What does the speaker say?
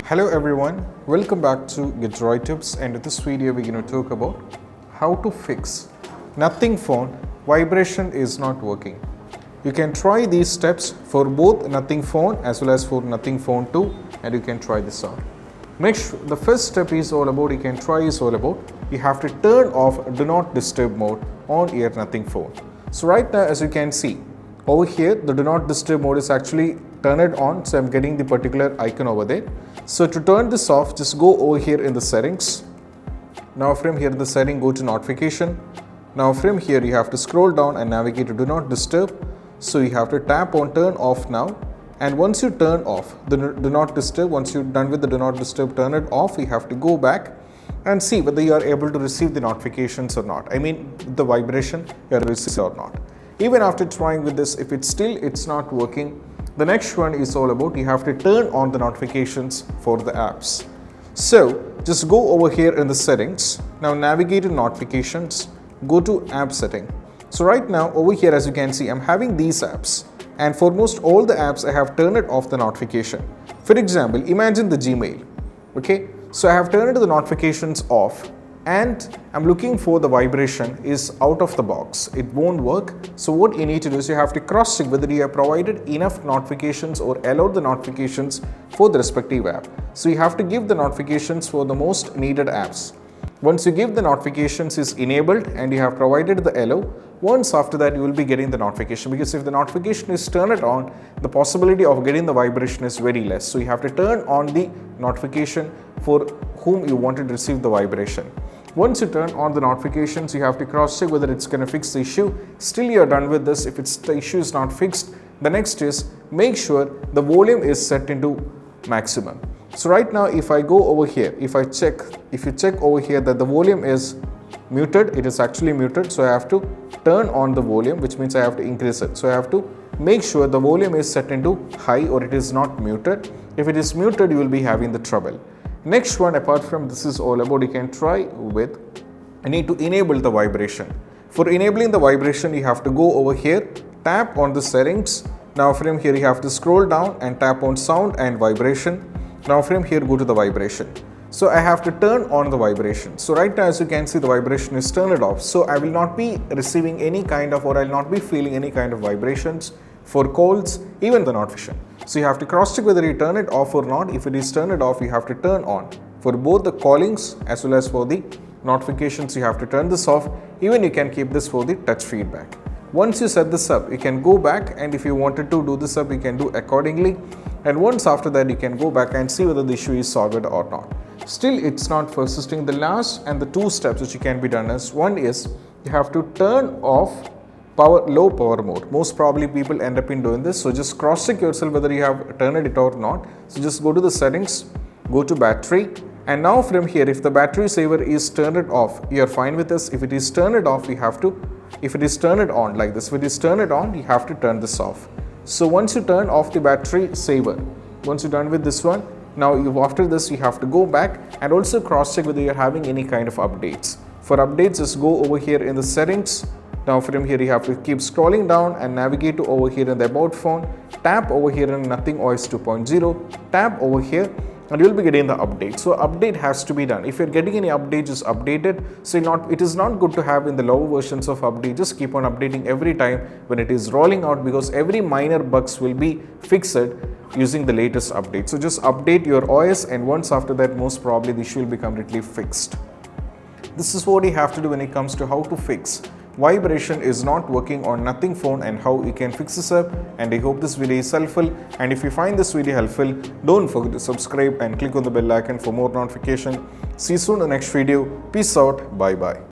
Hello everyone, welcome back to Get Tips, and in this video we're going to talk about how to fix Nothing phone vibration is not working. You can try these steps for both Nothing phone as well as for Nothing phone 2, and you can try this out. The first step is all about you have to turn off Do Not Disturb mode on your Nothing phone. So right now, as you can see over here, the Do Not Disturb mode is actually turned on, so I'm getting the particular icon over there. So to turn this off, just go over here in the settings. Now from here in the setting, go to notification. Now from here you have to scroll down and navigate to Do Not Disturb. So you have to tap on turn off now, and once you turn off the Do Not Disturb, once you're done with the Do Not Disturb, turn it off, you have to go back and see whether you are able to receive the notifications or not. I mean the vibration you are receiving or not. Even after trying with this, if it's not working, the next one is all about you have to turn on the notifications for the apps. So just go over here in the settings. Now navigate to notifications, go to app setting. So right now over here, as you can see, I'm having these apps, and for most all the apps I have turned it off the notification. For example, imagine the Gmail. Okay, so I have turned the notifications off, and I'm looking for the vibration is out of the box. It won't work. So what you need to do is you have to cross check whether you have provided enough notifications or allowed the notifications for the respective app. So you have to give the notifications for the most needed apps. Once you give the notifications is enabled and you have provided the allow, once after that you will be getting the notification, because if the notification is turned on, the possibility of getting the vibration is very less. So you have to turn on the notification for whom you wanted to receive the vibration. Once you turn on the notifications, you have to cross check whether it's going to fix the issue. Still you are done with this. If the issue is not fixed, the next is make sure the volume is set into maximum. So right now if I go over here, if you check over here that the volume is muted, it is actually muted. So I have to turn on the volume, which means I have to increase it. So I have to make sure the volume is set into high or it is not muted. If it is muted, you will be having the trouble. Next one, apart from this is all about, you can try with, I need to enable the vibration. For enabling the vibration, you have to go over here, tap on the settings. Now from here you have to scroll down and tap on sound and vibration. Now from here go to the vibration. So I have to turn on the vibration. So right now, as you can see, the vibration is turned off. So I will not be receiving any kind of, or I will not be feeling any kind of vibrations for calls, even the notification. So you have to cross check whether you turn it off or not. If it is turned off, you have to turn on. For both the callings as well as for the notifications, you have to turn this off. Even you can keep this for the touch feedback. Once you set this up, you can go back, and if you wanted to do this up, you can do accordingly. And once after that, you can go back and see whether the issue is solved or not. Still it's not persisting. The last and the two steps which you can be done is, one is you have to turn off low power mode. Most probably people end up in doing this. So just cross check yourself whether you have turned it or not. So just go to the settings, go to battery, and now from here, if the battery saver is turned off, you are fine with this. If it is turned off, if it is turned on like this, if it is turned on, you have to turn this off. So once you turn off the battery saver, once you're done with this one, now after this you have to go back and also cross check whether you're having any kind of updates. For updates, just go over here in the settings. Now from here you have to keep scrolling down and navigate to over here in the about phone, tap over here in Nothing OS 2.0, tap over here, and you will be getting the update. So update has to be done. If you're getting any update, just update it. So it is not good to have in the lower versions of update. Just keep on updating every time when it is rolling out, because every minor bugs will be fixed using the latest update. So just update your OS, and once after that, most probably the issue will be completely fixed. This is what you have to do when it comes to how to fix vibration is not working on Nothing phone and how you can fix this up. And I hope this video is helpful, and if you find this video helpful, don't forget to subscribe and click on the bell icon for more notification. See you soon in the next video. Peace out. Bye bye.